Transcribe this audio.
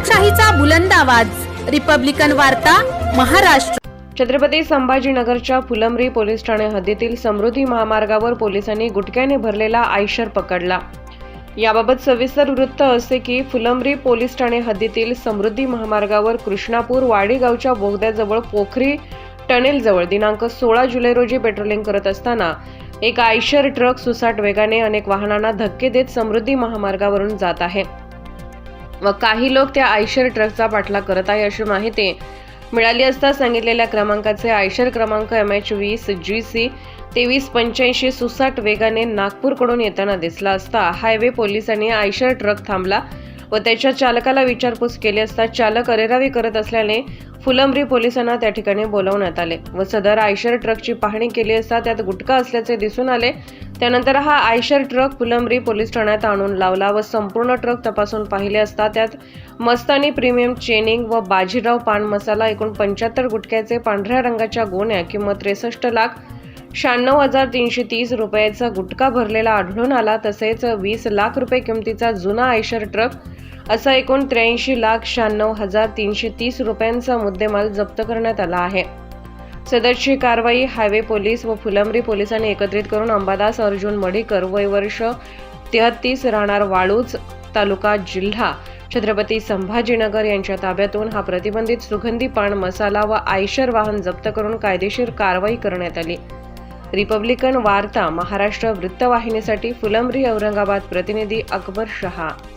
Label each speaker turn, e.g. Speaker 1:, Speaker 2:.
Speaker 1: लोकशाहीचा बुलंद आवाज, रिपब्लिकन वार्ता, महाराष्ट्र।
Speaker 2: छत्रपती संभाजीनगरच्या फुलंब्री पोलीस ठाणे हद्दीतील समृद्धी महामार्गावर पोलिसांनी गुटख्याने भरलेला आयशर पकडला। याबाबत सविस्तर वृत्त असे की फुलंब्री पोलीस ठाणे हद्दीतील समृद्धी महामार्गावर कृष्णापूर वाडी गावच्या बोगद्याजवळ पोखरी टनेलजवळ दिनांक 16 जुलै रोजी पेट्रोलिंग करत असताना एक आयशर ट्रक सुसाट वेगाने अनेक वाहनांना धक्के देत समृद्धी महामार्गावरून जात आहे व काही लोक त्या आयशर ट्रकचा पाठलाग करत आहे अशी माहिती मिळाली असता सांगितलेल्या क्रमांकाचे आयशर क्रमांक MH20 GC 2385 सुसाट वेगाने नागपूरकडून येताना दिसला असता हायवे पोलिसांनी आयशर ट्रक थांबला व त्याच्या चालकाला विचारपूस केली असता चालक अरेरावी करत असल्याने फुलंब्री पोलिसांना त्या ठिकाणी बोलावण्यात आले व सदर आयशर ट्रकची पाहणी केली असता त्यात गुटखा असल्याचे दिसून आले। त्यानंतर हा आयशर ट्रक फुलंब्री पोलीस ठाण्यात आणून लावला व संपूर्ण ट्रक तपासून पाहिले असता त्यात मस्तानी प्रीमियम चेनिंग व बाजीराव पान मसाला एकूण 75 गुटख्याचे पांढऱ्या रंगाच्या गोण्या किंमत 63,96,330 रुपयाचा गुटखा भरलेला आढळून आला। तसेच 20 लाख रुपये किमतीचा जुना आयशर ट्रक असा एकूण 83,96,330 रुपयांचा मुद्देमाल जप्त करण्यात आला आहे। सदरची कारवाई हायवे पोलीस व फुलंब्री पोलिसांनी एकत्रित करून अंबादास अर्जुन मढीकर वय वर्ष 33 राहणार वाळूज तालुका जिल्हा छत्रपती संभाजीनगर यांच्या ताब्यातून हा प्रतिबंधित सुगंधी पान मसाला व आयशर वाहन जप्त करून कायदेशीर कारवाई करण्यात आली। रिपब्लिकन वार्ता महाराष्ट्र वृत्तवाहिनीसाठी फुलंब्री औरंगाबाद प्रतिनिधी अकबर शहा।